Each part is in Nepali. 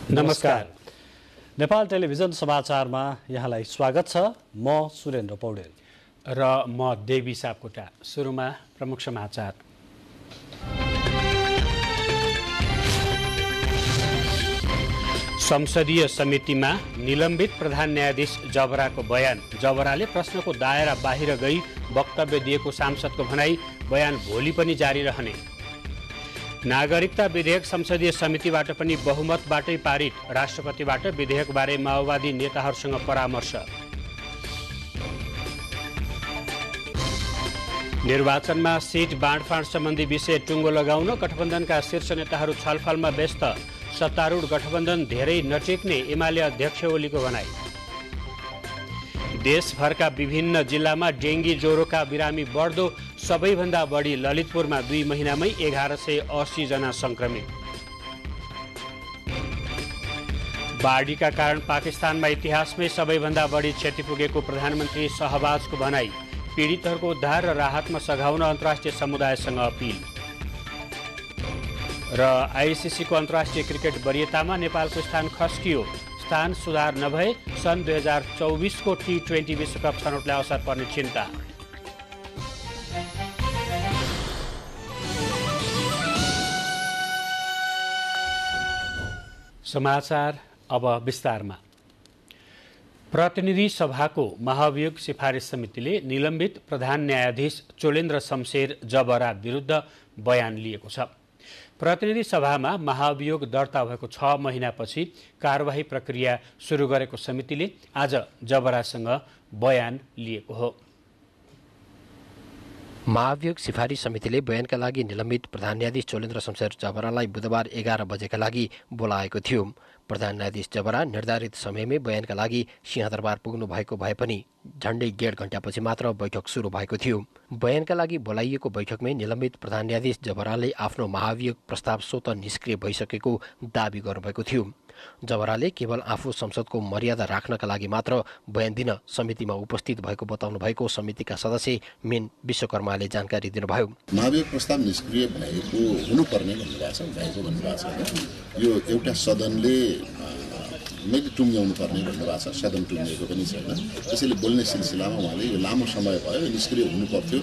नमस्कार। नेपाल टेलिभिजन समाचारमा यहाँलाई स्वागत छ। म सुरेन्द्र पौडेल र म देवी सापकोटा। सुरुमा प्रमुख समाचार। संसदीय समितिमा निलम्बित प्रधान न्यायाधीश जबराको बयान। जबराले प्रश्नको दायरा बाहिर गई वक्तव्य दिएको सांसदको भनाई। बयान भोलि पनि जारी रहने। नागरिकता विधेयक संसदीय समितिबाट पनि बहुमतबाटै पारित। राष्ट्रपतिबाट विधेयकबारे माओवादी नेताहरूसँग परामर्श। निर्वाचनमा सिट बाँडफाँड सम्बन्धी विषय टुङ्गो लगाउन गठबन्धनका शीर्ष नेताहरू छलफलमा व्यस्त। सत्तारूढ गठबन्धन धेरै नटेक्ने एमाले अध्यक्ष ओलीको भनाई। देशभरका विभिन्न जिल्लामा डेङ्गी ज्वरोका बिरामी बढ्दो। सबैभन्दा बढी ललितपुरमा 2 महिनामै 1180 जना संक्रमित। बाढीका कारण पाकिस्तानमा इतिहासमै सबैभन्दा बढी क्षति पुगेको प्रधानमन्त्री शहबाजको भनाई। पीडितहरूको उद्धार र राहतमा सघाउन अन्तर्राष्ट्रिय समुदायसँग अपील। र आइसिसीको अन्तर्राष्ट्रिय क्रिकेट वरियतामा नेपालको स्थान खस्कियो। स्थान सुधार नभए सन् 2024 को T20 विश्वकप छनौटलाई असर पर्ने चिन्ता। समाचार अब विस्तारमा। प्रतिनिधि सभाको महाभियोग सिफारिस समितिले निलम्बित प्रधान न्यायाधीश चोलेन्द्र शमशेर जबरा विरुद्ध बयान लिएको छ। प्रतिनिधि सभामा महाभियोग दर्ता भएको 6 महिनापछि कारबाही प्रक्रिया सुरु गरेको समितिले आज जबरासँग बयान लिएको हो। महाभियोग सिफारिस समितिले बयानका लागि निलम्बित प्रधान न्यायाधीश चोलेन्द्र शमशेर जबरालाई बुधबार 11 बजेका लागि बोलाएको थियो। प्रधान न्यायाधीश जबरा निर्धारित समयमै बयानका लागि सिंहदरबार पुग्नु भएको भए पनि झण्डै 1.5 घण्टापछि मात्र बैठक सुरु भएको थियो। बयानका लागि बोलाइएको बैठकमै निलम्बित प्रधान न्यायाधीश जबराले आफ्नो महाभियोग प्रस्ताव स्वतः निष्क्रिय भइसकेको दावी गर्नुभएको थियो। जबराले केवल आफू संसदको मर्यादा राख्नका लागि मात्र बयान दिन समितिमा उपस्थित भएको बताउनु भएको समितिका सदस्य मेन विश्वकर्माले जानकारी दिनुभयो। महाभियोग प्रस्ताव निष्क्रिय भएको हुनुपर्ने भन्नुभएको छ। यो एउटा सदनले मैले टुङ्ग्याउनु पर्ने भन्नुभएको छ। सदन टुङ्गिएको पनि छैन। त्यसैले बोल्ने सिलसिलामा उहाँले यो लामो समय भयो, निष्क्रिय हुनु पर्थ्यो,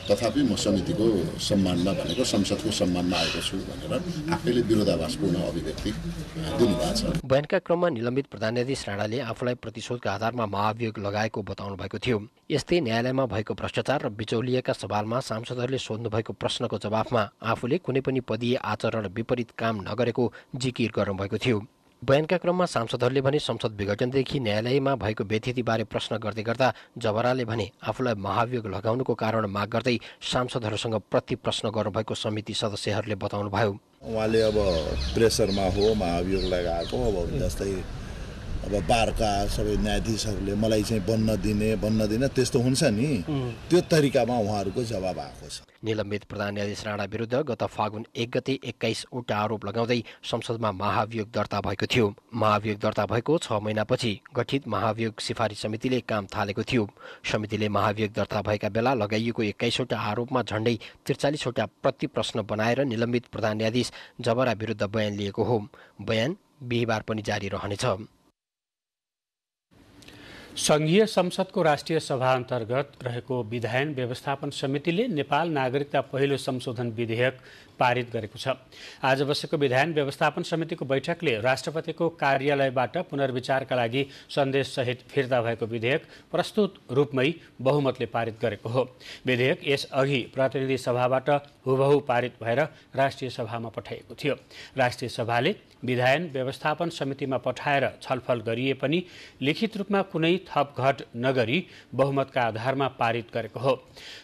तथापि म समितिको सम्मानमा भनेको संसदको सम्मानमा आएको छु भनेर आफैले विरोधाभासपूर्ण अभिव्यक्ति दिनुभएको छ। बयानका क्रममा निलम्बित प्रधान न्यायाधीश राणाले आफूलाई प्रतिशोधका आधारमा महाभियोग लगाएको बताउनु भएको थियो। यस्तै न्यायालयमा भएको भ्रष्टाचार र बिचौलिएका सवालमा सांसदहरूले सोध्नु भएको प्रश्नको जवाफमा आफूले कुनै पनि पदीय आचरण विपरीत काम नगरेको जिकिर गर्नुभएको थियो। बयानका क्रममा सांसदहरूले भने संसद विघटनदेखि न्यायालयमा भएको व्यथितिबारे प्रश्न गर्दै गर्दा जबराले भने आफूलाई महाभियोग लगाउनुको कारण माग गर्दै सांसदहरूसँग प्रति प्रश्न गर्नुभएको समिति सदस्यहरूले बताउनुभयो। उहाँले अब प्रेसरमा हो महाभियोग लगाएको। अब जस्तै अब बारका सबै न्यायाधीशहरूले मलाई चाहिँ बन्न दिने त्यस्तो हुन्छ नि, त्यो तरिकामा उहाँहरूको जवाब आएको छ। निलम्बित प्रधान न्यायाधीश राणा विरुद्ध गत फागुन 1 गते 21 वटा आरोप लगाउँदै संसदमा महाभियोग दर्ता भएको थियो। महाभियोग दर्ता भएको 6 महिनापछि गठित महाभियोग सिफारिस समितिले काम थालेको थियो। समितिले महाभियोग दर्ता भएका बेला लगाइएको 21 वटा आरोपमा झण्डै 43 वटा प्रति प्रश्न बनाएर निलम्बित प्रधान न्यायाधीश जबरा विरुद्ध बयान लिएको हो। बयान बिहिबार पनि जारी रहनेछ। संघीय संसदको राष्ट्रिय सभा अन्तर्गत रहेको विधायन व्यवस्थापन समितिले नेपाल नागरिकता पहिलो संशोधन विधेयक पारित गरेको छ। आज बसेको विधायन व्यवस्थापन समितिको बैठकले राष्ट्रपतिको कार्यालयबाट पुनर्विचारका लागि सन्देशसहित फिर्ता भएको विधेयक प्रस्तुत रूपमै बहुमतले पारित गरेको हो। विधेयक यसअघि प्रतिनिधि सभाबाट हुबहु पारित भएर राष्ट्रिय सभामा पठाइएको थियो। राष्ट्रिय सभाले विधायन व्यवस्थापन समितिमा पठाएर छलफल गरिए पनि लिखित रूपमा कुनै थपघट नगरी बहुमतका आधारमा पारित गरेको हो।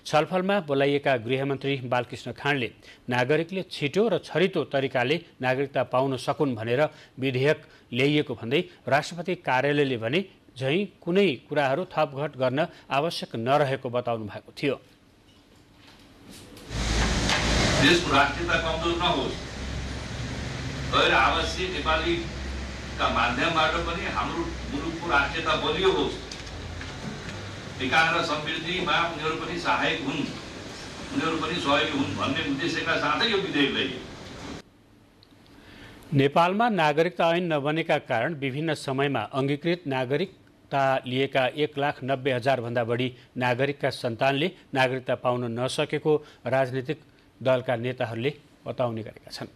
छलफलमा बोलाइएका गृहमन्त्री बालकृष्ण खाँडले नागरिकले छिटो र छरितो तरिकाले नागरिकता पाउन सकुन् भनेर विधेयक ल्याइएको भन्दै राष्ट्रपति कार्यालयले भने झैं कुनै कुराहरू थपघट गर्न आवश्यक नरहेको बताउनु भएको थियो। देशको राष्ट्रियता कमजोर नहोस्, गैर आवश्यक नेपालीका माध्यमबाट पनि हाम्रो मुलुकको राष्ट्रियता बलियो होस् विकास र समृद्धिमा उनीहरू पनि सहायक हुन्, उनीहरू पनि सहयोगी हुन् भन्ने उद्देश्यका साथै यो विधेयक ल्याइयो। नेपालमा नागरिकता ऐन नबनेका कारण विभिन्न समयमा अङ्गीकृत नागरिकता लिएका 1,90,000 भन्दा बढी नागरिकका सन्तानले नागरिकता पाउन नसकेको राजनीतिक दलका नेताहरूले बताउने गरेका छन्।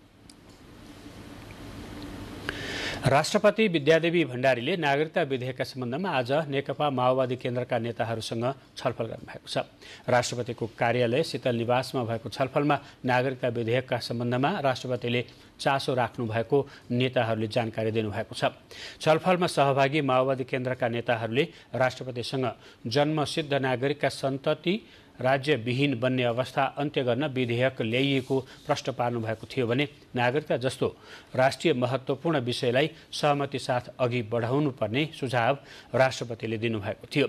राष्ट्रपति विद्यादेवी भण्डारीले नागरिकता विधेयकका सम्बन्धमा आज नेकपा माओवादी केन्द्रका नेताहरूसँग छलफल गर्नुभएको छ। राष्ट्रपतिको कार्यालय शीतल निवासमा भएको छलफलमा नागरिकता विधेयकका सम्बन्धमा राष्ट्रपतिले चासो राख्नु भएको नेताहरूले जानकारी दिनुभएको छ। छलफलमा सहभागी माओवादी केन्द्रका नेताहरूले राष्ट्रपतिसँग जन्मसिद्ध नागरिकका सन्तति राज्यविहीन बन्ने अवस्था अन्त्य गर्न विधेयक ल्याइएको प्रश्न पार्नु भएको थियो भने नागरिकता जस्तो राष्ट्रिय महत्त्वपूर्ण विषयलाई सहमति साथ अघि बढाउनु पर्ने सुझाव राष्ट्रपतिले दिनुभएको थियो।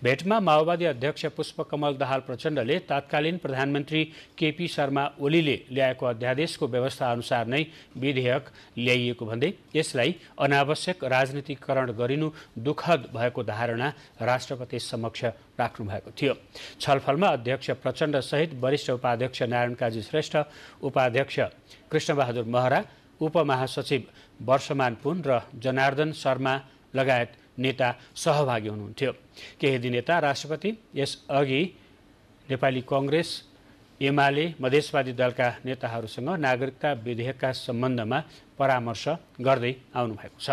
भेटमा माओवादी अध्यक्ष पुष्पकमल दाहाल प्रचण्डले तत्कालीन प्रधानमन्त्री केपी शर्मा ओलीले ल्याएको अध्यादेशको व्यवस्था अनुसार नै विधेयक ल्याइएको भन्दै यसलाई अनावश्यक राजनीतिकरण गरिनु दुःखद भएको धारणा राष्ट्रपति समक्ष राख्नु भएको थियो। छलफलमा अध्यक्ष प्रचण्ड सहित वरिष्ठ उपाध्यक्ष नारायण काजी श्रेष्ठ, उपाध्यक्ष कृष्णबहादुर महरा, उपमहासचिव वर्षमान पुन र जनार्दन शर्मा लगायत नेता सहभागी हुनुहुन्थ्यो। केही दिन यता राष्ट्रपति यसअघि नेपाली कांग्रेस, एमाले, मधेसवादी दलका नेताहरूसँग नागरिकता विधेयकका सम्बन्धमा परामर्श गर्दै आउनु भएको छ।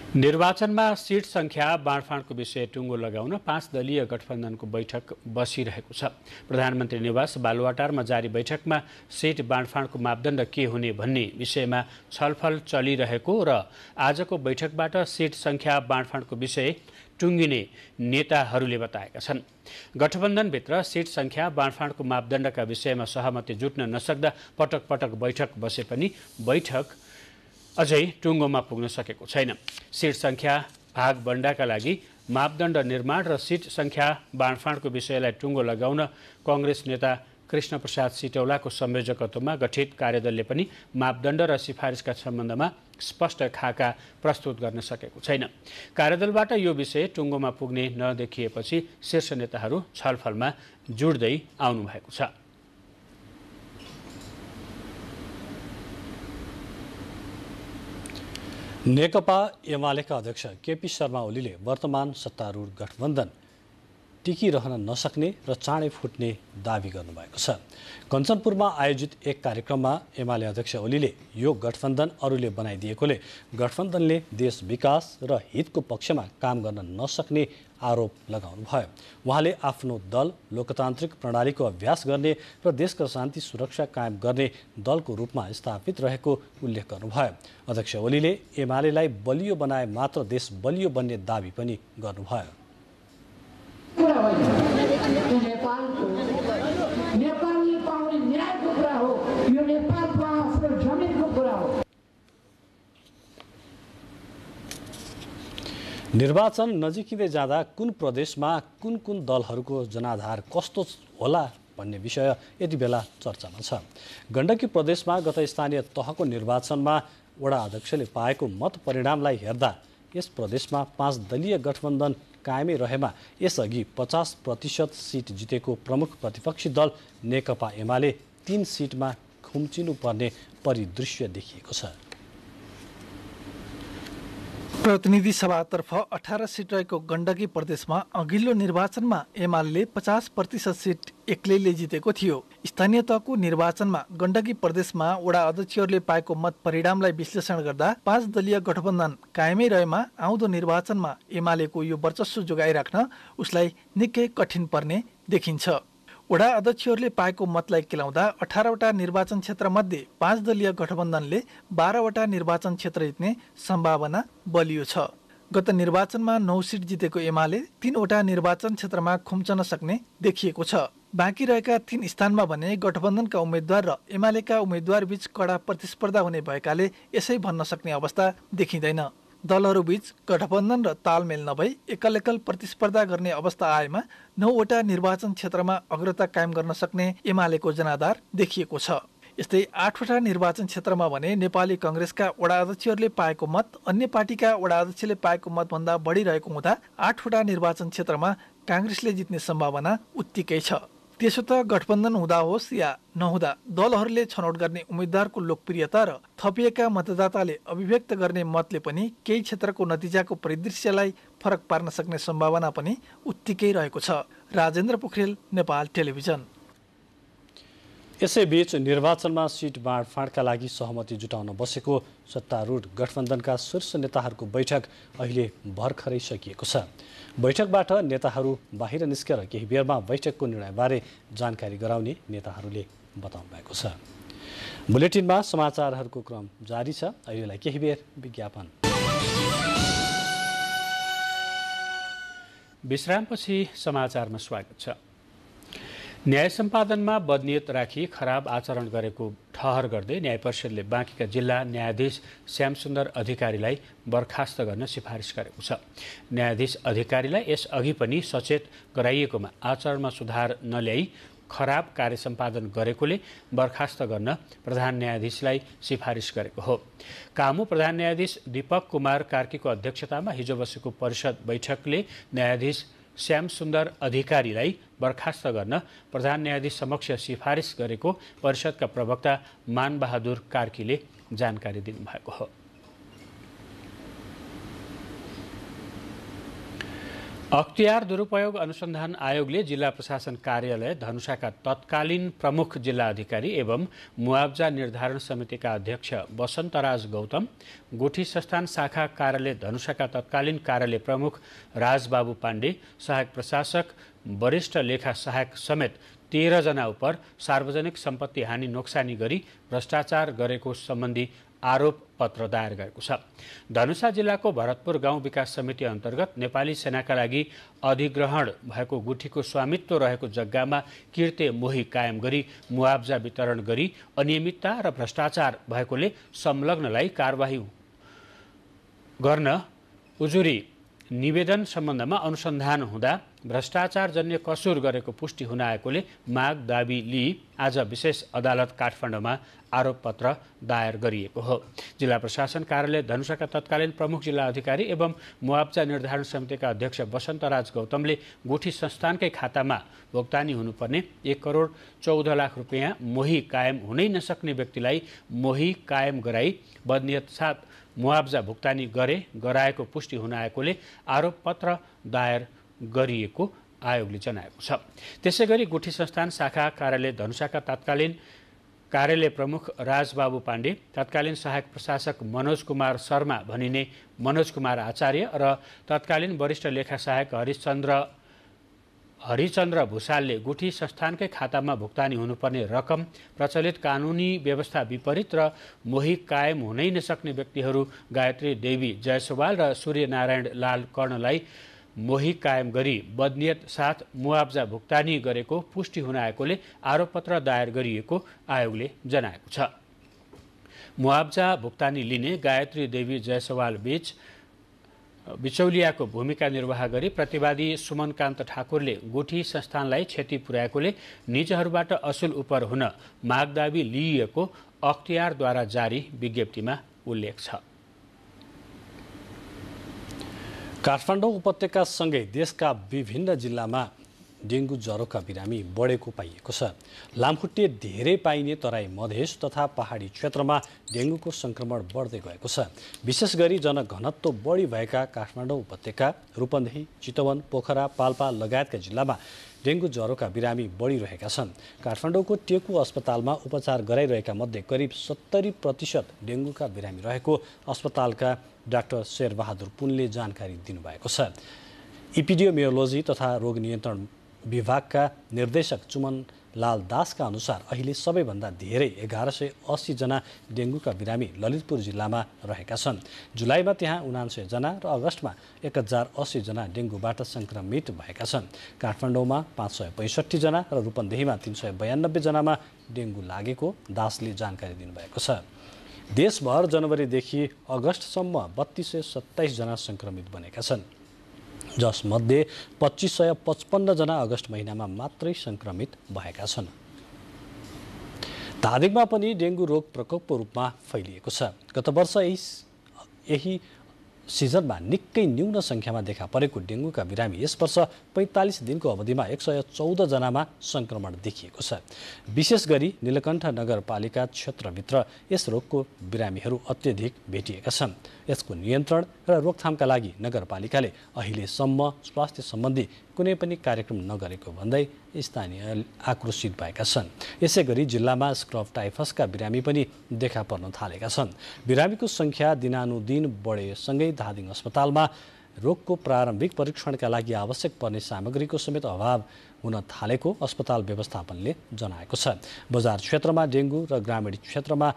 निर्वाचनमा सिट संख्या बाँडफाँडको विषय टुङ्गो लगाउन 5 दलीय गठबन्धनको बैठक बसिरहेको छ। प्रधानमन्त्री निवास बालुवाटारमा जारी बैठकमा सिट बाँडफाँडको मापदण्ड के हुने भन्ने विषयमा छलफल चलिरहेको र आजको बैठकबाट सिट संख्या बाँडफाँडको विषय टुङ्गिने नेताहरूले बताएका छन्। गठबन्धनभित्र सिट संख्या बाँडफाँडको मापदण्डका विषयमा सहमति जुट्न नसक्दा पटक पटक बैठक बसे पनि बैठक अझै टुङ्गोमा पुग्न सकेको छैन। सिट संख्या भागबण्डाका लागि मापदण्ड निर्माण र सिट संख्या बाँडफाँडको विषयलाई टुङ्गो लगाउन कांग्रेस नेता कृष्ण प्रसाद सिटौलाको संयोजकत्वमा गठित कार्यदलले पनि मापदण्ड र सिफारिसका सम्बन्धमा स्पष्ट खाका प्रस्तुत गर्न सकेको छैन। कार्यदलबाट यो विषय टुङ्गोमा पुग्ने नदेखिएपछि शीर्ष नेताहरू छलफलमा जुट्दै आउनु भएको छ। नेकपा एमालेका अध्यक्ष केपी शर्मा ओलीले वर्तमान सत्तारूढ गठबन्धन टिकिरहन नसक्ने र चाँडै फुट्ने दावी गर्नुभएको छ। कञ्चनपुरमा आयोजित एक कार्यक्रममा एमाले अध्यक्ष ओलीले यो गठबन्धन अरूले बनाइदिएकोले गठबन्धनले देश विकास र हितको पक्षमा काम गर्न नसक्ने आरोप लगाउनुभयो। उहाँले आफ्नो दल लोकतान्त्रिक प्रणालीको अभ्यास गर्ने र देशको शान्ति सुरक्षा कायम गर्ने दलको रूपमा स्थापित रहेको उल्लेख गर्नुभयो। अध्यक्ष ओलीले एमालेलाई बलियो बनाए मात्र देश बलियो बन्ने दावी पनि गर्नुभयो। निर्वाचन नजिकिँदै जाँदा कुन प्रदेशमा कुन कुन दलहरूको जनाधार कस्तो होला भन्ने विषय यति बेला चर्चामा छ। गण्डकी प्रदेशमा गत स्थानीय तहको निर्वाचनमा वडा अध्यक्षले पाएको मत परिणामलाई हेर्दा यस प्रदेशमा 5 दलीय गठबन्धन कायमै रहेमा यसअघि 50% सिट जितेको प्रमुख प्रतिपक्षी दल नेकपा एमाले 3 सिटमा खुम्चिनुपर्ने परिदृश्य देखिएको छ। प्रतिनिधि सभातर्फ 18 सिट रहेको गण्डकी प्रदेशमा अघिल्लो निर्वाचनमा एमाले 50% सिट एक्लैले जितेको थियो। स्थानीय तहको निर्वाचनमा गण्डकी प्रदेशमा वडा अध्यक्षहरूले पाएको मत परिणामलाई विश्लेषण गर्दा 5 दलीय गठबन्धन कायमै रहेमा आउँदो निर्वाचनमा एमालेको यो वर्चस्व जोगाइराख्न उसलाई निकै कठिन पर्ने देखिन्छ। वडा अध्यक्षहरूले पाएको मतलाई केलाउँदा 18वटा निर्वाचन क्षेत्र मध्ये 5 दलीय गठबन्धनले 12वटा निर्वाचन क्षेत्र जित्ने सम्भावना बलियो छ। गत निर्वाचनमा 9 सिट जितेको एमाले 3वटा निर्वाचन क्षेत्रमा खुम्चन सक्ने देखिएको छ। बाँकी रहेका 3 स्थानमा भने गठबन्धनका उम्मेद्वार र एमालेका उम्मेद्वार बीच कडा प्रतिस्पर्धा हुने भएकाले यसै भन्न सक्ने अवस्था देखिँदैन। दलहरूबीच गठबन्धन र तालमेल नभई एकल प्रतिस्पर्धा गर्ने अवस्था आएमा 9वटा निर्वाचन क्षेत्रमा अग्रता कायम गर्न सक्ने एमालेको जनाधार देखिएको छ। यस्तै 8वटा निर्वाचन क्षेत्रमा भने नेपाली कांग्रेसका वडा अध्यक्षहरूले पाएको मत अन्य पार्टीका वडा अध्यक्षले पाएको मतभन्दा बढी रहेको हुँदा 8वटा निर्वाचन क्षेत्रमा कांग्रेसले जित्ने सम्भावना उत्तिकै छ। त्यसो त गठबन्धन हुँदा होस् या नहुँदा दलहरूले छनौट गर्ने उम्मेद्वारको लोकप्रियता र थपिएका मतदाताले अभिव्यक्त गर्ने मतले पनि केही क्षेत्रको नतिजाको परिदृश्यलाई फरक पार्न सक्ने सम्भावना पनि उत्तिकै रहेको छ। राजेन्द्र पोखरेल, नेपाल टेलिभिजन। यसैबीच निर्वाचनमा सिट बाँडफाँडका लागि सहमति जुटाउन बसेको सत्तारूढ गठबन्धनका शीर्ष नेताहरूको बैठक अहिले भर्खरै सकिएको छ। बैठकबाट नेताहरू बाहिर निस्केर केही बेरमा बैठकको निर्णयबारे जानकारी गराउने नेताहरूले बताउनु भएको छ। बुलेटिनमा समाचारहरूको क्रम जारी छ। अहिलेलाई केही बेर विज्ञापन। विश्रामपछि समाचारमा स्वागत छ। न्याय सम्पादनमा बदनियत राखी खराब आचरण गरेको ठहर गर्दै न्याय परिषदले बाँकीका जिल्ला न्यायाधीश श्यामसुन्दर अधिकारीलाई बर्खास्त गर्न सिफारिस गरेको छ। न्यायाधीश अधिकारीलाई यसअघि पनि सचेत गराइएकोमा आचरणमा सुधार नल्याई खराब कार्य सम्पादन गरेकोले बर्खास्त गर्न प्रधान न्यायाधीशलाई सिफारिस गरेको हो। कामु प्रधान न्यायाधीश दीपक कुमार कार्कीको अध्यक्षतामा हिजो बसेको परिषद बैठकले न्यायाधीश श्यामसुन्दर अधिकारीलाई बर्खास्त गर्न प्रधान न्यायाधीश समक्ष सिफारिस गरेको परिषदका प्रवक्ता मानबहादुर कार्कीले जानकारी दिनुभएको हो। अख्तियार दुरुपयोग अनुसन्धान आयोगले जिल्ला प्रशासन कार्यालय धनुषाका तत्कालीन प्रमुख जिल्ला अधिकारी एवं मुआब्जा निर्धारण समितिका अध्यक्ष वसन्तराज गौतम, गुठी संस्थान शाखा कार्यालय धनुषाका तत्कालीन कार्यालय प्रमुख राजबाबु पाण्डे, सहायक प्रशासक, वरिष्ठ लेखा सहायक समेत 13 जना उप सार्वजनिक सम्पत्ति हानि नोक्सानी गरी भ्रष्टाचार गरेको सम्बन्धी आरोप पत्र दायर गरेको छ। धनुषा जिल्लाको भरतपुर गाउँ विकास समिति अन्तर्गत नेपाली सेनाका लागि अधिग्रहण भएको गुठीको स्वामित्व रहेको जग्गामा किर्ते मोही कायम गरी मुआब्जा वितरण गरी अनियमितता र भ्रष्टाचार भएकोले संलग्नलाई कारबाही गर्न उजुरी निवेदन सम्बन्धमा अनुसन्धान हुँदा भ्रष्टाचारजन्य कसुर गरेको पुष्टि हुन आएकोले माग दाबी लिई आज विशेष अदालत काठमाडौँमा आरोप पत्र दायर गरिएको हो। जिल्ला प्रशासन कार्यालय धनुषाका तत्कालीन प्रमुख जिल्ला अधिकारी एवं मुआब्जा निर्धारण समितिका अध्यक्ष वसन्तराज गौतमले गुठी संस्थानकै खातामा भुक्तानी हुनुपर्ने 1 करोड 14 लाख रुपियाँ मोही कायम हुनै नसक्ने व्यक्तिलाई मोही कायम गराई बदनियत साथ मुआब्जा भुक्तानी गराएको पुष्टि हुन आएकोले आरोप पत्र दायर गरिएको आयोगले जनाएको छ। त्यसैगरी गुठी संस्थान शाखा कार्यालय धनुषाका तत्कालीन कार्यालय प्रमुख राजबाबु पाण्डे, तत्कालीन सहायक प्रशासक मनोज कुमार शर्मा भनिने मनोज कुमार आचार्य र तत्कालीन वरिष्ठ लेखा सहायक हरिचन्द्र भूषालले गुठी संस्थानकै खातामा भुक्तानी हुनुपर्ने रकम प्रचलित कानुनी व्यवस्था विपरीत र मोही कायम हुनै नसक्ने व्यक्तिहरू गायत्री देवी जयसवाल र सूर्यनारायण लाल कर्णलाई मोही कायम गरी बदनियत साथ मुआब्जा भुक्तानी गरेको पुष्टि हुन आएकोले आरोपपत्र दायर गरिएको आयोगले जनाएको छ। मुआब्जा भुक्तानी लिने गायत्री देवी जयसवाल बीच बिचौलियाको भूमिका निर्वाह गरी प्रतिवादी सुमनकान्त ठाकुरले गुठी संस्थानलाई क्षति पुर्याएकोले निजहरूबाट असुल उपर हुन मागदाबी लिइएको अख्तियारद्वारा जारी विज्ञप्तिमा उल्लेख छ। काठमाडौँ उपत्यकासँगै देशका विभिन्न जिल्लामा डेङ्गु ज्वरोका बिरामी बढेको पाइएको छ। लामखुट्टे धेरै पाइने तराई मधेस तथा पहाडी क्षेत्रमा डेङ्गुको संक्रमण बढ्दै गएको छ। विशेष गरी जनघनत्व बढी भएका काठमाडौँ उपत्यका, रूपन्देही, चितवन, पोखरा, पाल्पा लगायतका जिल्लामा डेङ्गु ज्वरोका बिरामी बढिरहेका छन्। काठमाडौँको टेकु अस्पतालमा उपचार गराइरहेका मध्ये करिब 70% डेङ्गुका बिरामी रहेको अस्पतालका डाक्टर शेरबहादुर पुनले जानकारी दिनुभएको छ। इपिडियोमियोलोजी तथा रोग नियन्त्रण विभागका निर्देशक चुमन लाल दासका अनुसार अहिले सबैभन्दा धेरै 1180 जना डेङ्गुका बिरामी ललितपुर जिल्लामा रहेका छन्। जुलाईमा त्यहाँ 79 जना र अगस्तमा 1080 जना डेङ्गुबाट संक्रमित भएका छन्। काठमाडौँमा 565 जना र रूपन्देहीमा 392 जनामा डेङ्गु लागेको दासले जानकारी दिनुभएको छ। देशभर जनवरीदेखि अगस्तसम्म 3227 जना संक्रमित बनेका छन्, जसमध्ये 2555 जना अगस्त महिनामा मात्रै संक्रमित भएका छन्। धादिङमा पनि डेङ्गु रोग प्रकोपको रूपमा फैलिएको छ। गत वर्ष यही सिजनमा निकै न्यून सङ्ख्यामा देखा परेको डेङ्गुका बिरामी यस वर्ष 45 दिनको अवधिमा 114 जनामा सङ्क्रमण देखिएको छ। विशेष गरी नीलकण्ठ नगरपालिका क्षेत्रभित्र यस रोगको बिरामीहरू अत्यधिक भेटिएका छन्। यसको नियन्त्रण र रोकथामका लागि नगरपालिकाले अहिलेसम्म स्वास्थ्य सम्बन्धी कुनै पनि कार्यक्रम नगरेको भन्दै स्थानीय आक्रोशित भएका छन्। यसै गरी जिल्लामा स्क्रब टाइफसका बिरामी पनि देखा पर्न थालेका छन्। बिरामीको सङ्ख्या दिनानुदिन बढेसँगै धादिङ अस्पतालमा रोगको प्रारम्भिक परीक्षणका लागि आवश्यक पर्ने सामग्रीको समेत अभाव हुन थालेको अस्पताल व्यवस्थापनले जनाएको छ। बजार क्षेत्रमा डेङ्गु र ग्रामीण क्षेत्रमा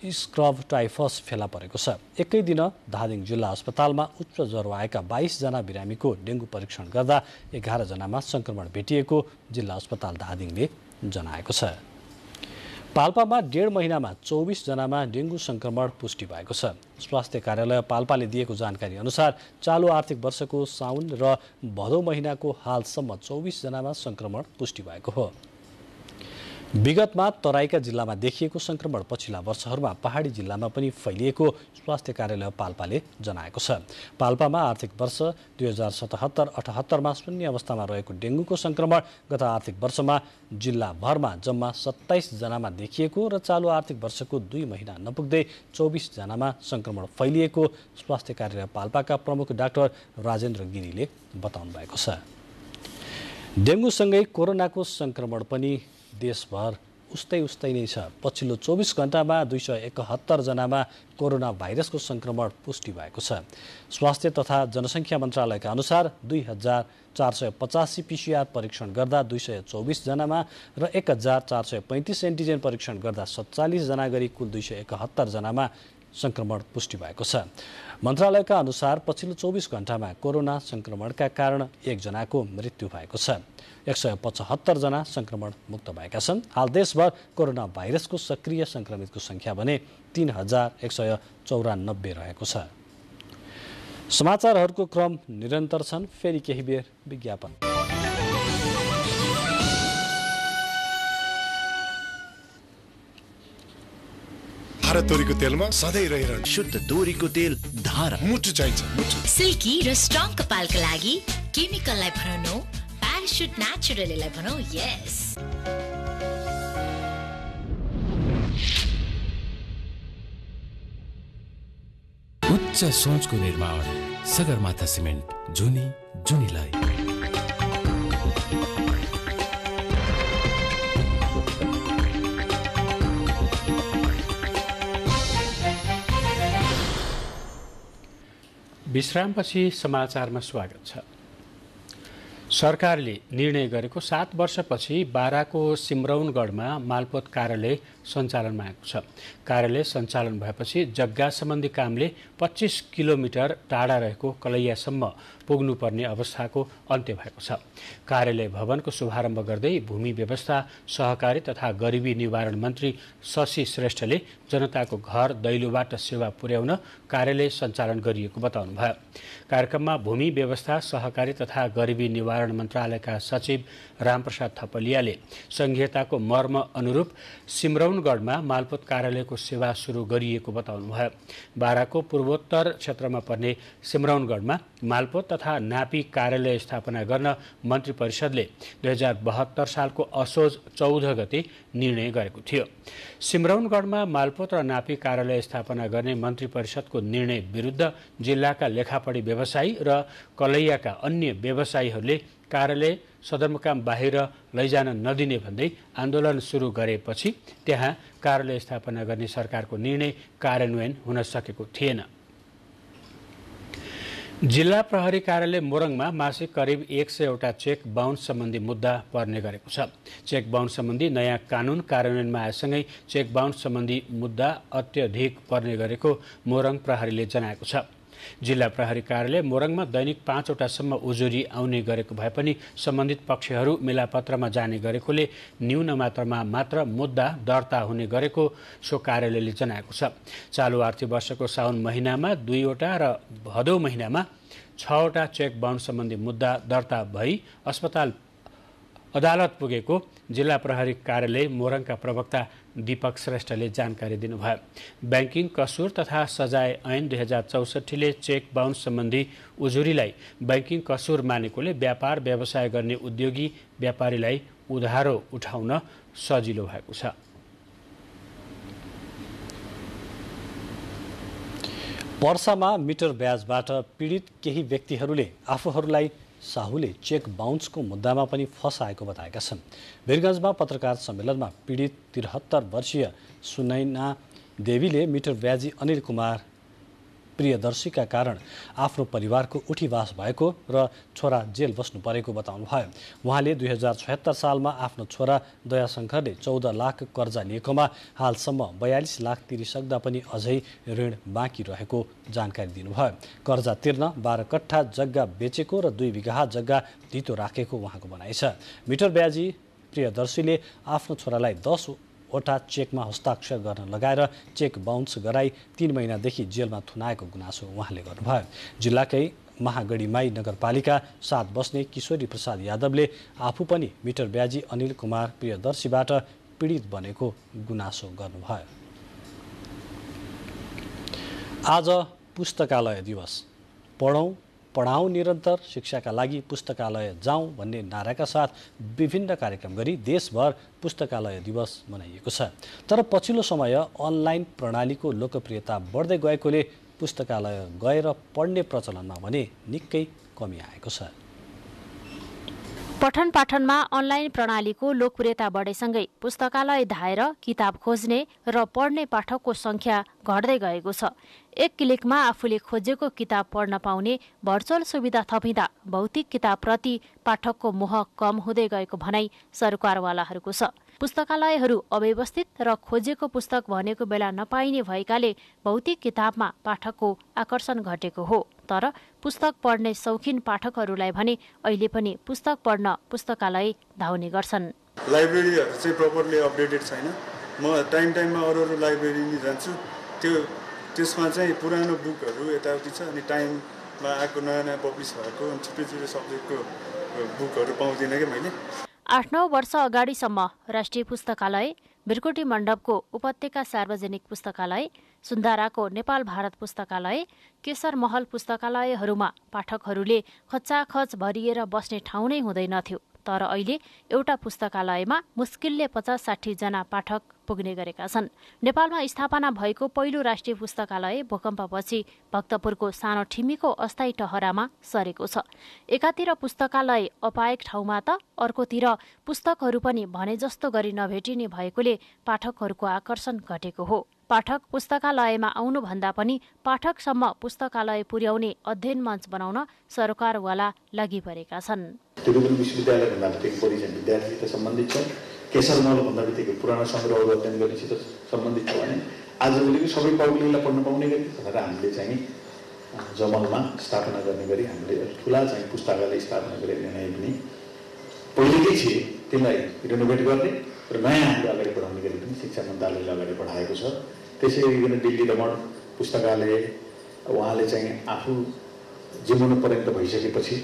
स्क्रब टाइफस फेला परेको छ। एकै दिन धादिङ जिल्ला अस्पतालमा उच्च ज्वरो आएका 22 जना बिरामीको डेङ्गु परीक्षण गर्दा 11 जनामा सङ्क्रमण भेटिएको जिल्ला अस्पताल धादिङले जनाएको छ। पाल्पामा 1.5 महिनामा 24 जनामा डेङ्गु सङ्क्रमण पुष्टि भएको छ। स्वास्थ्य कार्यालय पाल्पाले दिएको जानकारी अनुसार चालु आर्थिक वर्षको साउन र भदौ महिनाको हालसम्म 24 जनामा सङ्क्रमण पुष्टि भएको हो। विगतमा तराईका जिल्लामा देखिएको सङ्क्रमण पछिल्ला वर्षहरूमा पहाडी जिल्लामा पनि फैलिएको स्वास्थ्य कार्यालय पाल्पाले जनाएको छ। पाल्पामा आर्थिक वर्ष 2077-78मा शून्य अवस्थामा रहेको डेङ्गुको सङ्क्रमण गत आर्थिक वर्षमा जिल्लाभरमा जम्मा 27 जनामा देखिएको र चालु आर्थिक वर्षको 2 महिना नपुग्दै 24 जनामा सङ्क्रमण फैलिएको स्वास्थ्य कार्यालय पाल्पाका प्रमुख डाक्टर राजेन्द्र गिरीले बताउनु भएको छ। डेङ्गुसँगै कोरोनाको सङ्क्रमण पनि देशभर उस्तै नै छ। पछिल्लो 24 घण्टामा 271 जनामा कोरोना भाइरसको सङ्क्रमण पुष्टि भएको छ। स्वास्थ्य तथा जनसङ्ख्या मन्त्रालयका अनुसार 2485 पिसिआर परीक्षण गर्दा 224 जनामा र 1435 एन्टिजेन परीक्षण गर्दा 47 जना गरी कुल 271 जनामा सङ्क्रमण पुष्टि भएको छ। मन्त्रालयका अनुसार पछिल्लो 24 घण्टामा कोरोना सङ्क्रमणका कारण 1 जनाको मृत्यु भएको छ। 175 जना सङ्क्रमण मुक्त भएका छन्। हाल देशभर कोरोना भाइरसको सक्रिय सङ्क्रमितको सङ्ख्या भने 3194 रहेको छ। समाचारहरूको क्रम निरन्तर छन्। फेरि केही बेर विज्ञापन। भारत तोरीको तेलमा सधैँ रहिरहन्छ शुद्ध तोरीको तेल धारा। मुटु चाहिन्छ मुटु। सिल्की र स्ट्रङ कपालका लागि केमिकललाई भनौँ नो, प्याराशुट नेचुरललाई भनौँ यस। उच्च सोचको निर्माण सगरमाथा सिमेन्ट जुनीलाई। विश्रामपछि समाचारमा स्वागत छ। सरकारले निर्णय गरेको 7 वर्षपछि बाराको सिमरौनगढमा मालपोत कार्यालय सञ्चालनमा आएको छ। कार्यालय सञ्चालन भएपछि जग्गा सम्बन्धी कामले 25 किलोमिटर टाढा रहेको कलैयासम्म पुग्नुपर्ने अवस्थाको अन्त्य भएको छ। कार्यालय भवनको शुभारम्भ गर्दै भूमि व्यवस्था, सहकारी तथा गरिबी निवारण मन्त्री शशि श्रेष्ठले जनताको घर दैलोबाट सेवा पुर्याउन कार्यालय सञ्चालन गरिएको बताउनुभयो। कार्यक्रममा भूमि व्यवस्था, सहकारी तथा गरिबी निवारण मन्त्रालयका सचिव रामप्रसाद थपलियाले संहिताको मर्म अनुरूप सिमरौनगढमा मालपोत कार्यालयको सेवा सुरु गरिएको बताउनुभयो। बाराको पूर्वोत्तर क्षेत्रमा पर्ने सिमरौनगढमा मालपोत तथा नापी कार्यालय स्थापना गर्न मन्त्री परिषदले 2072 सालको असोज 14 गते निर्णय गरेको थियो। सिमरौनगढमा मालपोत र नापी कार्यालय स्थापना गर्ने मन्त्री परिषदको निर्णय विरुद्ध जिल्लाका लेखापढी व्यवसायी र कलैयाका अन्य व्यवसायीहरूले कार्यालय सदरमुकाम बाहिर लैजान नदिने भन्दै आन्दोलन सुरु गरेपछि त्यहाँ कार्यालय स्थापना गर्ने सरकारको निर्णय कार्यान्वयन हुन सकेको थिएन। जिल्ला प्रहरी कार्यालय मोरङमा मासिक करिब 100 वटा चेक बााउन्स सम्बन्धी मुद्दा पर्ने गरेको छ। चेक बााउन्स सम्बन्धी नयाँ कानुन कार्यान्वयनमा आएसँगै चेक बााउन्स सम्बन्धी मुद्दा अत्यधिक पर्ने गरेको मोरङ प्रहरीले जनाएको छ। जिल्ला प्रहरी कार्यालय मोरङमा दैनिक 5 वटासम्म उजुरी आउने गरेको भए पनि सम्बन्धित पक्षहरू मेलापत्रमा जाने गरेकोले न्यून मात्रामा मात्र मुद्दा दर्ता हुने गरेको सो कार्यालयले जनाएको छ। चालु आर्थिक वर्षको साउन महिनामा 2 वटा र भदौ महिनामा 6 वटा चेक बााउन्स सम्बन्धी मुद्दा दर्ता भई अस्पताल अदालत पुगेको जिल्ला प्रहरी कार्यालय मोरङका प्रवक्ता दीपक श्रेष्ठले जानकारी दिनुभयो। ब्याङ्किङ कसुर तथा सजाय ऐन 2064ले चेक बाउन्स सम्बन्धी उजुरीलाई ब्याङ्किङ कसुर मानेकोले व्यापार व्यवसाय गर्ने उद्योगी व्यापारीलाई उधारो उठाउन सजिलो भएको छ। वर्षामा मिटर ब्याजबाट पीडित केही व्यक्तिहरूले आफूहरूलाई साहुले चेक बाउन्सको मुद्दामा पनि फसाएको बताएका छन्। वीरगञ्जमा पत्रकार सम्मेलनमा पीडित 73 वर्षीय सुनैना देवीले मिटर ब्याजी अनिल कुमार प्रियदर्शीका कारण आफ्नो परिवारको उठीवास भएको र छोरा जेल बस्नु परेको बताउनुभयो। उहाँले 2076 सालमा आफ्नो छोरा दयाशङ्करले 14 लाख कर्जा लिएकोमा हालसम्म 42 लाख तिरिसक्दा पनि अझै ऋण बाँकी रहेको जानकारी दिनुभयो। कर्जा तिर्न 12 कट्ठा जग्गा बेचेको र 2 बिघा जग्गा धितो राखेको उहाँको भनाइ छ। मिटर ब्याजी प्रियदर्शीले आफ्नो छोरालाई 10वटा चेकमा हस्ताक्षर गर्न लगाएर चेक बाउन्स गराई 3 महिनादेखि जेलमा थुनाएको गुनासो उहाँले गर्नुभयो। जिल्लाकै महागढीमाई नगरपालिका 7 बस्ने किशोरी प्रसाद यादवले आफू पनि मिटर ब्याजी अनिल कुमार प्रियदर्शीबाट पीडित बनेको गुनासो गर्नुभयो। आज पुस्तकालय दिवस। पढाउँ निरन्तर शिक्षाका लागि पुस्तकालय जाउँ भन्ने नाराका साथ विभिन्न कार्यक्रम गरी देशभर पुस्तकालय दिवस मनाइएको छ। तर पछिल्लो समय अनलाइन प्रणालीको लोकप्रियता बढ्दै गएकोले पुस्तकालय गएर पढ्ने प्रचलनमा भने निकै कमी आएको छ। पठन पाठनमा अनलाइन प्रणालीको लोकप्रियता बढेसँगै पुस्तकालय धाएर किताब खोज्ने र पढ्ने पाठकको संख्या घट्दै गएको छ। एक क्लिकमा आफूले खोजेको किताब पढ्न पाउने भर्चुअल सुविधा थपिँदा भौतिक किताबप्रति पाठकको मोह कम हुँदै गएको भनाइ सरकारवालाहरूको छ। पुस्तकालयहरू अव्यवस्थित र खोजेको पुस्तक भनेको बेला नपाइने भएकाले भौतिक किताबमा पाठकको आकर्षण घटेको हो। तर पुस्तक पढ्ने शौखिन पाठकहरूलाई भने अहिले पनि पुस्तक पढ्न पुस्तकालय धाउने गर्छन्। लाइब्रेरीहरू चाहिँ प्रपरली अपडेटेड छैन। म टाइममा अरू लाइब्रेरी जान्छु, त्यसमा चाहिँ पुरानो बुकहरू यताउति छ, अनि टाइममा आएको नयाँ पब्लिस भएको छुट्टै सब्जेक्टको बुकहरू पाउँदिनँ कि मैले। 8-9 वर्ष अगाडिसम्म राष्ट्रिय पुस्तकालय, बिर्कोटी मण्डपको उपत्यका सार्वजनिक पुस्तकालय, सुन्दाराको नेपाल भारत पुस्तकालय, केशर महल पुस्तकालयहरूमा पाठकहरूले खचाखच भरिएर बस्ने ठाउँ नै हुँदैनथ्यो। तर अहिले एउटा पुस्तकालयमा मुस्किलले 50-60 जना पाठक पुग्ने गरेका छन्। नेपालमा स्थापना भएको पहिलो राष्ट्रिय पुस्तकालय भूकम्पपछि भक्तपुरको सानो ठिमीको अस्थायी टहरामा सरेको छ। एकातिर पुस्तकालय अपाएक ठाउँमा त अर्कोतिर पुस्तकहरू पनि भने जस्तो गरी नभेटिने भएकोले पाठकहरूको आकर्षण घटेको हो। पाठक पुस्तकालयमा आउनुभन्दा पनि पाठकसम्म पुस्तकालय पुर्याउने अध्ययन मञ्च बनाउन सरकारवाला लागि परेका छन्। त्रिभुवन विश्वविद्यालय भन्दा बित्तिकै परिचय विद्यार्थीसित सम्बन्धित छ, केशर महल भन्दा बित्तिकै पुरानो सङ्ग्रहहरू अध्ययन गर्नेसित सम्बन्धित छ भने आजभोलिको सबै पब्लिकलाई पढ्न पाउने गरी भनेर हामीले चाहिँ जमलमा स्थापना गर्ने गरी हामीले ठुला चाहिँ पुस्तकालय स्थापना गरेर निर्णय पनि पहिलेकै थिए, त्यसलाई रिनोभेट गर्ने र नयाँ हामीले अगाडि बढाउने गरी पनि शिक्षा मन्त्रालयले अगाडि बढाएको छ। त्यसै गरी दिल्ली रमण पुस्तकालय उहाँले चाहिँ आफू जीवनपर्यन्त भइसकेपछि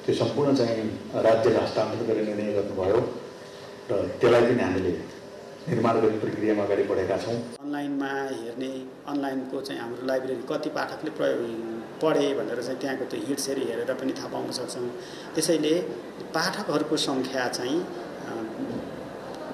त्यो सम्पूर्ण चाहिँ राज्यलाई हस्तान्तरण गर्ने निर्णय गर्नुभयो र त्यसलाई पनि हामीले निर्माण गर्ने प्रक्रियामा अगाडि बढेका छौँ। अनलाइनमा हेर्ने, अनलाइनको चाहिँ हाम्रो लाइब्रेरी कति पाठकले पढे भनेर चाहिँ त्यहाँको त्यो हिट्सहरू हेरेर पनि थाहा पाउन सक्छौँ। त्यसैले पाठकहरूको सङ्ख्या चाहिँ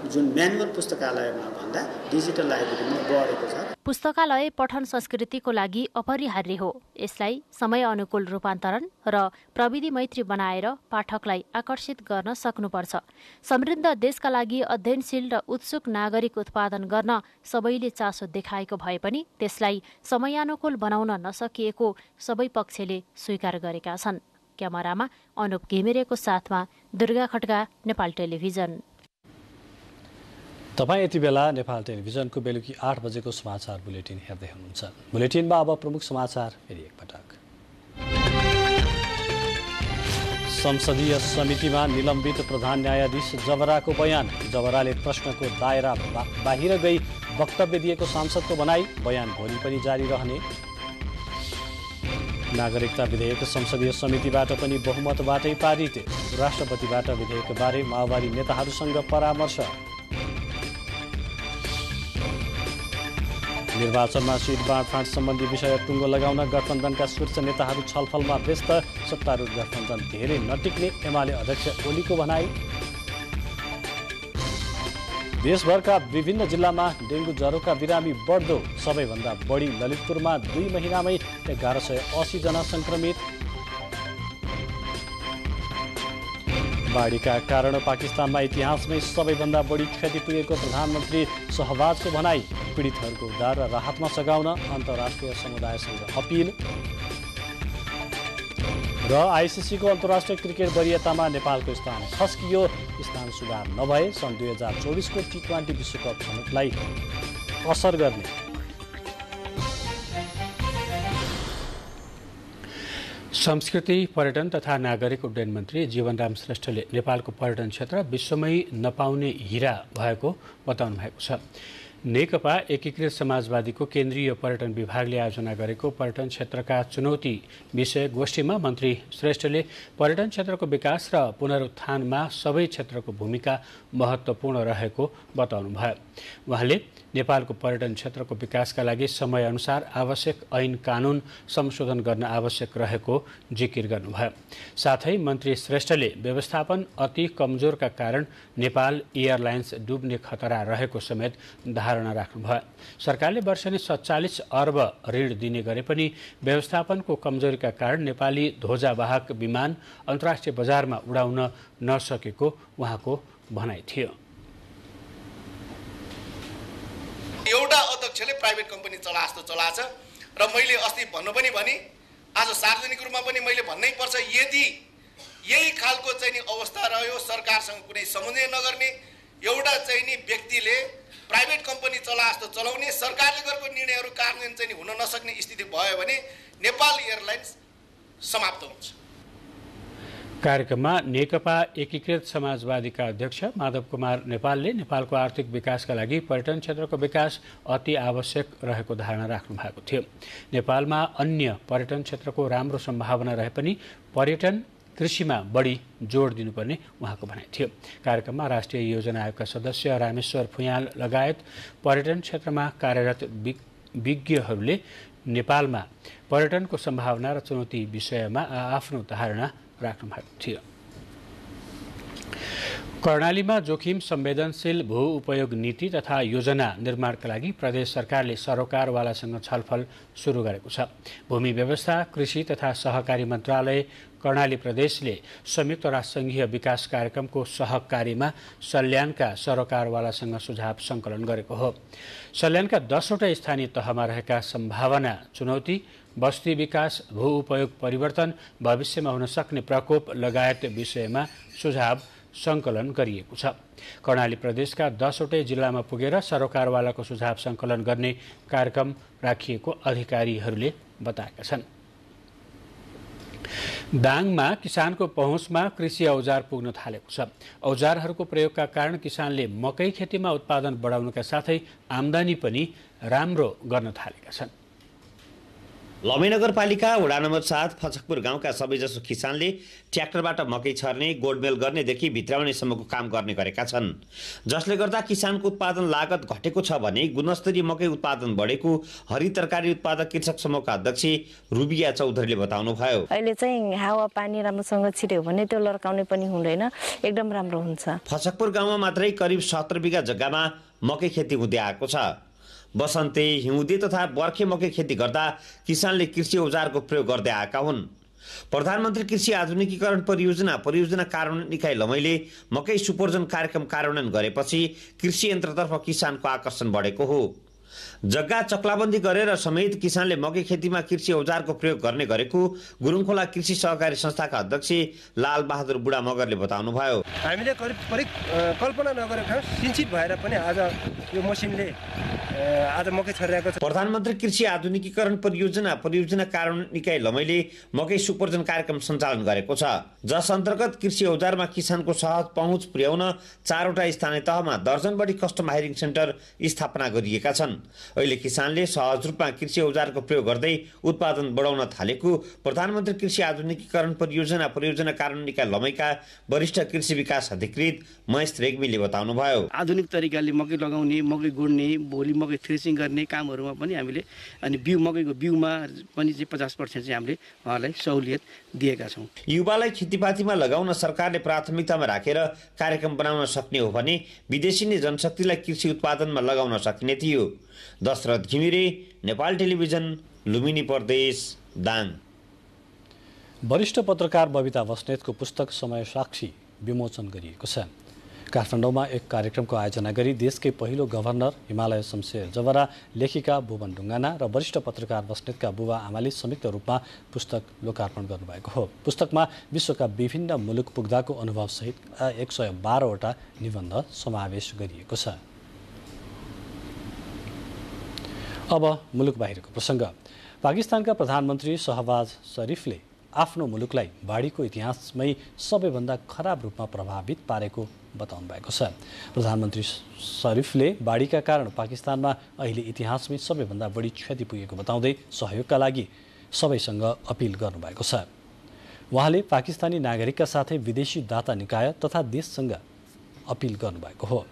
जुन म्यानुअल पुस्तकालयमा भन्दा डिजिटल लाइब्रेरीमा बढेको छ। पुस्तकालय पठन संस्कृतिको लागि अपरिहार्य हो। यसलाई समय अनुकूल रूपान्तरण र प्रविधि मैत्री बनाएर पाठकलाई आकर्षित गर्न सक्नुपर्छ। समृद्ध देशका लागि अध्ययनशील र उत्सुक नागरिक उत्पादन गर्न सबैले चासो देखाएको भए पनि त्यसलाई समयानुकूल बनाउन नसकिएको सबै पक्षले स्वीकार गरेका छन्। क्यामेरामा अनुप घिमिरेको साथमा दुर्गा खड्का, नेपाल टेलिभिजन। तपाईँ यति बेला नेपाल टेलिभिजनको बेलुकी 8 बजेको समाचार बुलेटिन हेर्दै हुनुहुन्छ। बुलेटिनमा अब प्रमुख समाचार फेरि एकपटक। संसदीय समितिमा निलम्बित प्रधान न्यायाधीश जबराको बयान। जबराले प्रश्नको दायरा बाहिर गई वक्तव्य दिएको सांसदको भनाई। बयान भोलि पनि जारी रहने। नागरिकता विधेयक संसदीय समितिबाट पनि बहुमतबाटै पारित। राष्ट्रपतिबाट विधेयकबारे माओवादी नेताहरूसँग परामर्श। निर्वाचनमा सिट बाँडफाँड सम्बन्धी विषय टुङ्गो लगाउन गठबन्धनका शीर्ष नेताहरू छलफलमा व्यस्त। सत्तारूढ गठबन्धन धेरै नटिक्ने एमाले अध्यक्ष ओलीको भनाई। देशभरका विभिन्न जिल्लामा डेङ्गु ज्वरोका बिरामी बढ्दो। सबैभन्दा बढी ललितपुरमा 2 महिनामै 1180 जना सङ्क्रमित। बाढीका कारण पाकिस्तानमा इतिहासमै सबैभन्दा बढी क्षति पुगेको प्रधानमन्त्री सहबाजको भनाई। पीडितहरूको उद्धार र राहतमा सघाउन अन्तर्राष्ट्रिय समुदायसँग अपील। र आइसिसीको अन्तर्राष्ट्रिय क्रिकेट वरियतामा नेपालको स्थान खस्कियो। स्थान सुधार नभए सन् 2024 को T20 विश्वकप छनौटलाई असर गर्ने। संस्कृति, पर्यटन तथा नागरिक उड्डयन मन्त्री जीवनराम श्रेष्ठले नेपालको पर्यटन क्षेत्र विश्वमै नपाउने हिरा भएको बताउनु भएको छ। नेकपा एकीकृत समाजवादीको केन्द्रीय पर्यटन विभागले आयोजना गरेको पर्यटन क्षेत्रका चुनौती विषय गोष्ठीमा मन्त्री श्रेष्ठले पर्यटन क्षेत्रको विकास र पुनरुत्थानमा सबै क्षेत्रको भूमिका महत्त्वपूर्ण रहेको बताउनुभयो। उहाँले नेपालको पर्यटन क्षेत्रको विकासका लागि समयअनुसार आवश्यक ऐन कानुन संशोधन गर्न आवश्यक रहेको जिकिर गर्नुभयो। साथै मन्त्री श्रेष्ठले व्यवस्थापन अति कमजोरका कारण नेपाल एयरलाइन्स डुब्ने खतरा रहेको समेत धारणा राख्नुभयो। सरकारले वर्षेनी 47 अर्ब ऋण दिने गरे पनि व्यवस्थापनको कमजोरीका कारण नेपाली ध्वजावाहक विमान अन्तर्राष्ट्रिय बजारमा उडाउन नसकेको उहाँको भनाइ थियो। एउटा अध्यक्षले प्राइभेट कम्पनी चलाए जस्तो चलाछ र मैले अस्ति भन्नु पनि भने आज सार्वजनिक रूपमा पनि मैले भन्नै पर्छ, यदि यही खालको चाहिँ नि अवस्था रह्यो, सरकारसँग कुनै समन्वय नगर्ने, एउटा चाहिँ नि व्यक्तिले प्राइभेट कम्पनी चलाए जस्तो चलाउने, सरकारले गरेको निर्णयहरू कार्यान्वयन चाहिँ नि हुन नसक्ने स्थिति भयो भने नेपाल एयरलाइन्स समाप्त हुन्छ। कार्यक्रममा नेकपा एकीकृत समाजवादीका अध्यक्ष माधव कुमार नेपालले नेपालको आर्थिक विकासका लागि पर्यटन क्षेत्रको विकास अति आवश्यक रहेको धारणा राख्नु भएको थियो। नेपालमा अन्य पर्यटन क्षेत्रको राम्रो सम्भावना रहे पनि पर्यटन कृषिमा बढी जोड दिनुपर्ने उहाँको भनाइ थियो। कार्यक्रममा राष्ट्रिय योजना आयोगका सदस्य रामेश्वर फुयाल लगायत पर्यटन क्षेत्रमा कार्यरत विज्ञहरूले नेपालमा पर्यटनको सम्भावना र चुनौती विषयमा आफ्नो धारणा राख्नु भएको थियो। कर्णालीमा जोखिम संवेदनशील भू उपयोग नीति तथा योजना निर्माणका लागि प्रदेश सरकारले सरोकारवालासँग छलफल सुरु गरेको छ। भूमि व्यवस्था, कृषि तथा सहकारी मन्त्रालय कर्णाली प्रदेशले संयुक्त राष्ट्रसङ्घीय विकास कार्यक्रमको सहकारीमा सल्यानका सरोकारवालासँग सुझाव सङ्कलन गरेको हो। सल्यानका 10वटा स्थानीय तहमा रहेका सम्भावना, चुनौती, बस्ती विकास, भू उपयोग परिवर्तन, भविष्यमा हुन सक्ने प्रकोप लगायत विषयमा सुझाव सङ्कलन गरिएको छ। कर्णाली प्रदेशका 10वटै जिल्लामा पुगेर सरोकारवालाको सुझाव सङ्कलन गर्ने कार्यक्रम राखिएको अधिकारीहरूले बताएका छन्। दाङमा किसानको पहुँचमा कृषि औजार पुग्न थालेको छ। औजारहरूको प्रयोगका कारण किसानले मकै खेतीमा उत्पादन बढाउनका साथै आम्दानी पनि राम्रो गर्न थालेका छन्। लमै नगरपालिका वडा नम्बर 7 फचकपुर गाउँका सबैजसो किसानले ट्र्याक्टरबाट मकै छर्ने, गोडमेल गर्नेदेखि भित्राउनेसम्मको काम गर्ने गरेका छन्, जसले गर्दा किसानको उत्पादन लागत घटेको छ भने गुणस्तरीय मकै उत्पादन बढेको हरित तरकारी उत्पादक कृषक समूहका अध्यक्ष रुबिया चौधरीले बताउनुभयो। अहिले चाहिँ हावा पानी राम्रोसँग छिर्यो भने त्यो लर्काउने पनि हुँदैन, एकदम राम्रो हुन्छ। फचकपुर गाउँमा मात्रै करिब 17 बिघा जग्गामा मकै खेती हुँदै आएको छ। बसन्ते, हिउँदे तथा बर्खे मकै खेती गर्दा किसानले कृषि औजारको प्रयोग गर्दै आएका हुन्। प्रधानमन्त्री कृषि आधुनिकीकरण परियोजना कार्यान्वयन इकाइ लमैले मकै सुपोर्जन कार्यक्रम कार्यान्वयन गरेपछि कृषि यन्त्रतर्फ किसानको आकर्षण बढेको हो। जग्गा चक्लाबन्दी गरेर समेत किसानले मकै खेतीमा कृषि औजारको प्रयोग गर्ने गरेको गुरुङखोला कृषि सहकारी संस्थाका अध्यक्ष लाल बहादुर बुढा मगरले बताउनुभयो। हामीले कल्पना नगरेको सिन्चित भएर पनि आज यो मसिनले आज मकै छरिरहेको छ। प्रधानमन्त्री कृषि आधुनिकीकरण परियोजना कार्यान्वयन निकाय लमैले मकै सुपर्जन कार्यक्रम सञ्चालन गरेको छ, जस अन्तर्गत कृषि औजारमा किसानको सहज पहुँच पुर्याउन 4वटा स्थानीय तहमा दर्जन बढी कस्टम हायरिङ सेन्टर स्थापना गरिएका छन्। अहिले किसानले सहज रूपमा कृषि औजारको प्रयोग गर्दै उत्पादन बढाउन थालेको प्रधानमन्त्री कृषि आधुनिकीकरण परियोजना कार्यान्वयन निकाय लमैका वरिष्ठ कृषि विकास अधिकृत महेश रेग्मीले बताउनुभयो। आधुनिक तरिकाले मकै लगाउने, मकै गोड्ने, भोलि मकै थ्रेसिङ गर्ने कामहरूमा पनि हामीले अनि मकैको बिउमा पनि 50% चाहिँ हामीले उहाँलाई सहुलियत दिएका छौँ। युवालाई खेतीपातीमा लगाउन सरकारले प्राथमिकतामा राखेर कार्यक्रम बनाउन सक्ने हो भने विदेशी जनशक्तिलाई कृषि उत्पादनमा लगाउन सकिने थियो। दशरथ घिमिरे, नेपाल टेलिभिजन, लुम्बिनी प्रदेश, दाङ। वरिष्ठ पत्रकार बबिता बस्नेतको पुस्तक समय साक्षी विमोचन गरिएको छ। काठमाडौँमा एक कार्यक्रमको आयोजना गरी देशकै पहिलो गभर्नर हिमालय शमशेर जबरा, लेखिका भुवन ढुङ्गाना र वरिष्ठ पत्रकार बस्नेतका बुबा आमाले संयुक्त रूपमा पुस्तक लोकार्पण गर्नुभएको हो। पुस्तकमा विश्वका विभिन्न मुलुक पुग्दाको अनुभवसहित 112वटा निबन्ध समावेश गरिएको छ। अब मुलुक बाहिरको प्रसङ्ग। पाकिस्तानका प्रधानमन्त्री शहबाज शरीफले आफ्नो मुलुकलाई बाढीको इतिहासमै सबैभन्दा खराब रूपमा प्रभावित पारेको बताउनु भएको छ। प्रधानमन्त्री शरीफले बाढीका कारण पाकिस्तानमा अहिले इतिहासमै सबैभन्दा बढी क्षति पुगेको बताउँदै सहयोगका लागि सबैसँग अपिल गर्नुभएको छ। उहाँले पाकिस्तानी नागरिकका साथै विदेशी दाता निकाय तथा देशसँग अपिल गर्नुभएको हो।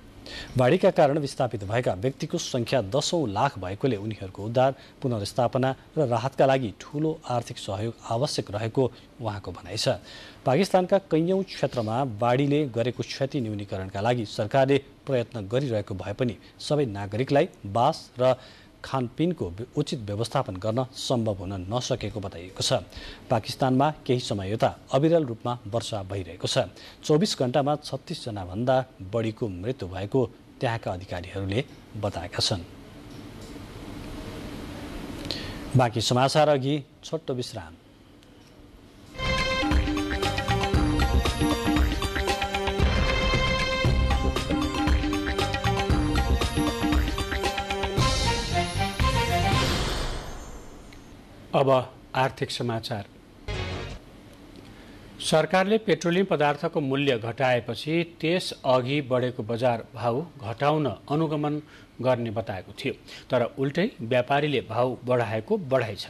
बाढीका कारण विस्थापित भएका व्यक्तिको सङ्ख्या 10औं लाख भएकोले उनीहरूको उद्धार, पुनर्स्थापना र राहतका लागि ठूलो आर्थिक सहयोग आवश्यक रहेको उहाँको भनाइ छ। पाकिस्तानका कैयौं क्षेत्रमा बाढीले गरेको क्षति न्यूनीकरणका लागि सरकारले प्रयत्न गरिरहेको भए पनि सबै नागरिकलाई बास र खानपिनको उचित व्यवस्थापन गर्न सम्भव हुन नसकेको बताइएको छ। पाकिस्तानमा केही समय यता अविरल रूपमा वर्षा भइरहेको छ। 24 घण्टामा 36 जना भन्दा बढीको मृत्यु भएको त्यहाँका अधिकारीहरूले बताएका छन्। बाँकी समाचार अघि छोटो विश्राम। अब आर्थिक समाचार। सरकारले पेट्रोलियम पदार्थको मूल्य घटाएपछि त्यसअघि बढेको बजार भाउ घटाउन अनुगमन गर्ने बताएको थियो, तर उल्टै व्यापारीले भाउ बढाएको बढाइछ।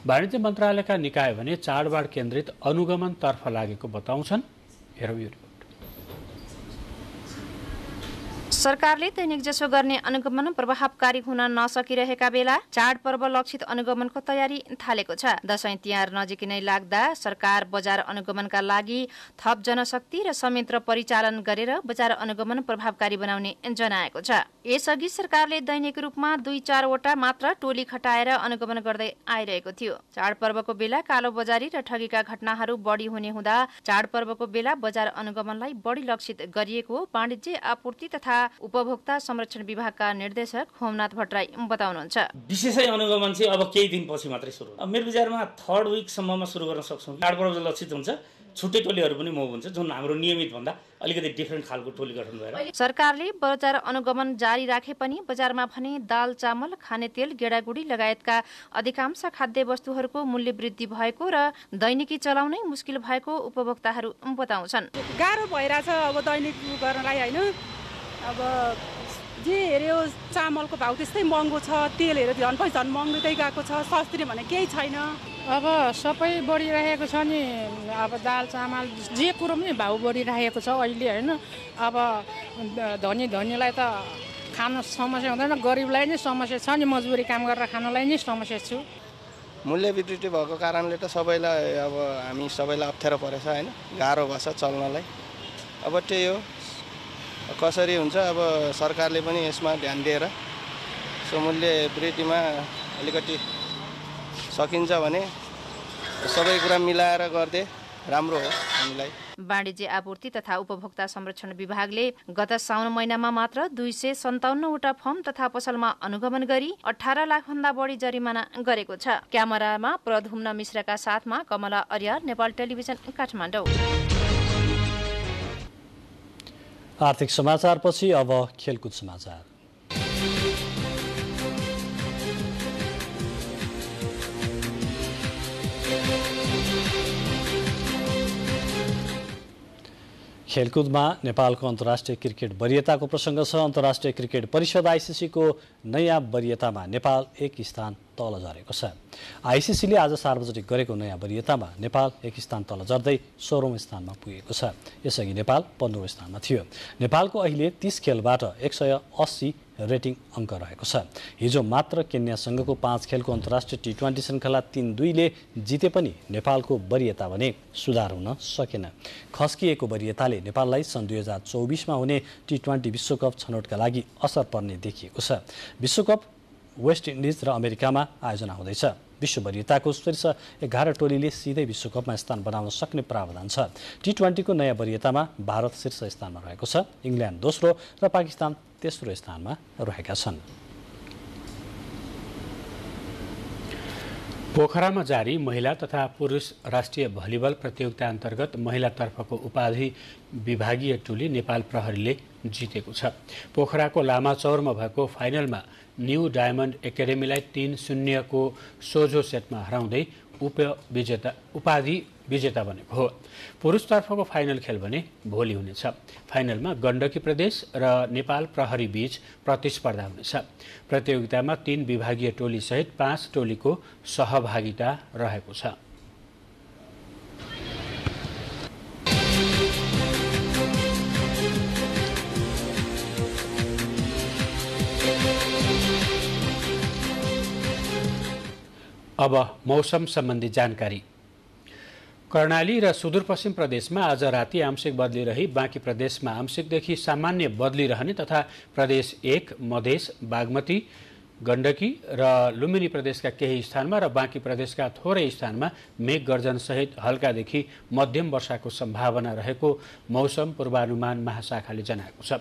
वाणिज्य मन्त्रालयका निकाय भने चाडबाड केन्द्रित अनुगमनतर्फ लागेको बताउँछन्। हेरौँ यो रिपोर्ट। सरकारले दैनिक जसो गर्ने अनुगमन प्रभावकारी हुन नसकिरहेका बेला चाडपर्व लक्षित अनुगमनको तयारी थालेको छ। दशैं तिहार नजिकै नै लाग्दा सरकार बजार अनुगमनका लागि थप जनशक्ति र संयन्त्र परिचालन गरेर बजार अनुगमन प्रभावकारी बनाउने जनाएको छ। यसअघि सरकारले दैनिक रूपमा 2-4 वटा मात्र टोली खटाएर अनुगमन गर्दै आइरहेको थियो। चाडपर्वको बेला कालो बजारी र ठगीका घटनाहरू बढी हुने हुँदा चाडपर्वको बेला बजार अनुगमनलाई बढी लक्षित गरिएको वाणिज्य आपूर्ति तथा उपभोक्ता संरक्षण विभागका निर्देशक होमनाथ भट्टराई बताउनुहुन्छ। विशेषै अनुगमन चाहिँ अब केही दिनपछि मात्रै सुरु हुन्छ। मेरो विचारमा 3rd विकसम्ममा सुरु गर्न सक्छौँ। चाडपर्व लक्षित हुन्छ, छुट्टै टोलीहरू पनि मुभ हुन्छ, जुन हाम्रो नियमित भन्दा अलिकति डिफ्रेन्ट खालको टोली गठन भएर। सरकारले बजार अनुगमन जारी राखे पनि बजारमा भने दाल, चामल, खाने तेल, गेडागुडी लगायतका अधिकांश खाद्य वस्तुहरूको मूल्य वृद्धि भएको र दैनिकी चलाउनै मुस्किल भएको उपभोक्ताहरू बताउँछन्। गाह्रो भइरहेछ अब दैनिक गर्नलाई हैन। अब जे हेऱ्यो चामलको भाउ त्यस्तै महँगो छ, तेलहरू झन् महँगै गएको छ, सस्तरी भने केही छैन। अब सबै बढिरहेको छ नि। अब दाल चामल जे कुरो पनि भाउ बढिरहेको छ अहिले हैन। अब धनीलाई त खान समस्या हुँदैन, गरिबलाई नै समस्या छ नि, मजबुरी काम गरेर खानलाई नै समस्या छु। मूल्य वृद्धि भएको कारणले त सबैलाई अब हामी सबैलाई अप्ठ्यारो परेछ हैन, गाह्रो भएछ चल्नलाई। अब त्यही हो, कसरी हुन्छ अब सरकारले पनि यसमा ध्यान दिएर सो मूल्य वृद्धिमा अलिकति सकिन्छ भने सबै कुरा मिलाएर गर्दै राम्रो हो हामीलाई। वाणिज्य आपूर्ति तथा उपभोक्ता संरक्षण विभागले गत साउन महिनामा मात्र 257 वटा फर्म तथा पसलमा अनुगमन गरी 18 लाख भन्दा बढी जरिमाना गरेको छ। क्यामेरामा प्रधुम्न मिश्रका साथमा कमला अर्याल, नेपाल टेलिभिजन, काठमाडौँ। आर्थिक समाचारपछि अब खेलकुद समाचार। खेलकुदमा नेपालको अन्तर्राष्ट्रिय क्रिकेट वरियताको प्रसङ्ग छ। अन्तर्राष्ट्रिय क्रिकेट परिषद आइसिसीको नयाँ वरियतामा नेपाल एक स्थान तल झरेको छ। आइसिसीले आज सार्वजनिक गरेको नयाँ वरियतामा नेपाल एक स्थान तल झर्दै 16औं स्थानमा पुगेको छ। यसअघि नेपाल 15औं स्थानमा थियो। नेपालको अहिले 30 खेलबाट 180 रेटिङ अङ्क रहेको छ। हिजो मात्र केन्यासँगको 5 खेलको अन्तर्राष्ट्रिय टी20 श्रृङ्खला 3-2ले जिते पनि नेपालको वरियता भने सुधार हुन सकेन। खस्किएको वरियताले नेपाललाई सन् 2024मा हुने टी20 विश्वकप छनौटका लागि असर पर्ने देखिएको छ। विश्वकप वेस्ट इन्डिज र अमेरिकामा आयोजना हुँदैछ। विश्व वरियताको शीर्ष 11 टोलीले सिधै विश्वकपमा स्थान बनाउन सक्ने प्रावधान छ। टी20को नयाँ वरियतामा भारत शीर्ष स्थानमा रहेको छ। इङ्ल्यान्ड दोस्रो र पाकिस्तान तेस्रो स्थानमा रहेका छन्। पोखरामा जारी महिला तथा पुरुष राष्ट्रिय भलिबल प्रतियोगिता अन्तर्गत महिलातर्फको उपाधि विभागीय टोली नेपाल प्रहरीले जितेको छ। पोखराको लामाचौरमा भएको फाइनलमा न्यू डायमन्ड एकाडेमीलाई 3-0 को सोझो सेटमा हराउँदै उपाधि विजेता बनेको हो। पुरुषतर्फको फाइनल खेल भने भोलि हुनेछ। फाइनलमा गण्डकी प्रदेश र नेपाल प्रहरी बीच प्रतिस्पर्धा हुनेछ। प्रतियोगितामा 3 विभागीय टोली सहित 5 टोलीको सहभागिता रहेको छ। अब मौसम सम्बन्धी जानकारी। कर्णाली र सुदूरपश्चिम प्रदेशमा आज राति आंशिक बदली रही बाँकी प्रदेशमा आंशिकदेखि सामान्य बदली रहने तथा प्रदेश 1 मधेस बागमती गण्डकी र लुम्बिनी प्रदेशका केही स्थानमा र बाँकी प्रदेशका थोरै स्थानमा मेघ गर्जन सहित हल्कादेखि मध्यम वर्षाको सम्भावना रहेको मौसम पूर्वानुमान महाशाखाले जनाएको छ।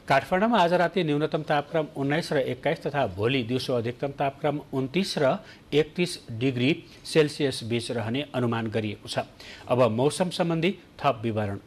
काठमाडौँमा आज राति न्यूनतम तापक्रम 19 र 21 तथा भोलि दिउँसो अधिकतम तापक्रम 29 र 31 डिग्री सेल्सियस बीच रहने अनुमान गरिएको छ। अब मौसम सम्बन्धी थप विवरण।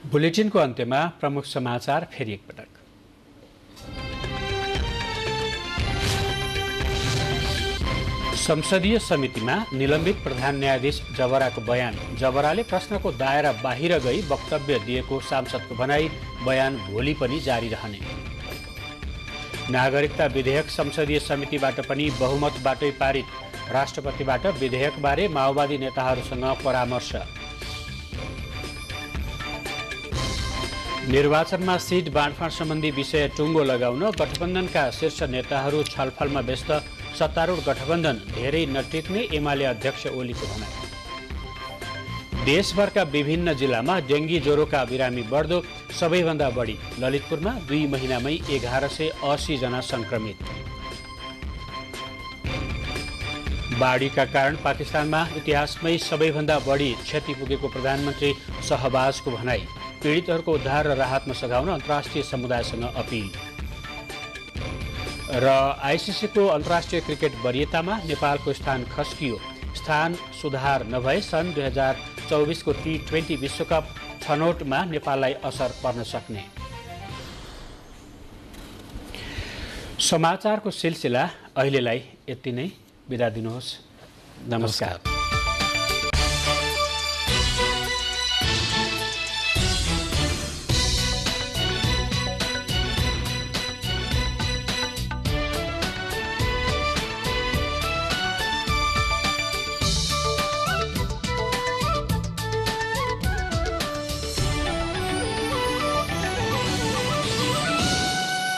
बुलेटिनको अन्त्यमा प्रमुख समाचार फेरि एकपटक। संसदीय समितिमा निलम्बित प्रधान न्यायाधीश जबराको बयान। जबराले प्रश्नको दायरा बाहिर गई वक्तव्य दिएको सांसदको भनाई। बयान भोलि पनि जारी रहने। नागरिकता विधेयक संसदीय समितिबाट पनि बहुमतबाटै पारित। राष्ट्रपतिबाट विधेयकबारे माओवादी नेताहरूसँग परामर्श। निर्वाचनमा सिट बाँडफाँड सम्बन्धी विषय टुङ्गो लगाउन गठबन्धनका शीर्ष नेताहरू छलफलमा व्यस्त। सत्तारूढ गठबन्धन धेरै नटिक्ने एमाले अध्यक्ष ओलीको भनाइ। देशभरका विभिन्न जिल्लामा डेङ्गी ज्वरोका बिरामी बढ्दो। सबैभन्दा बढी ललितपुरमा 2 महिनामै 1180 जना संक्रमित। बाढीका कारण पाकिस्तानमा इतिहासमै सबैभन्दा बढी क्षति पुगेको प्रधानमन्त्री शहबाजको भनाई। पीडितहरूको उद्धार र राहतमा सघाउन अन्तर्राष्ट्रिय समुदायसँग अपील। र आइसिसीको अन्तर्राष्ट्रिय क्रिकेट वरियतामा नेपालको स्थान खस्कियो। स्थान सुधार नभए सन् 2024को टी20 विश्वकप छनौटमा नेपाललाई असर पर्न सक्ने। समाचारको सिलसिला अहिलेलाई यति नै। बिदा दिनुहोस्। नमस्कार।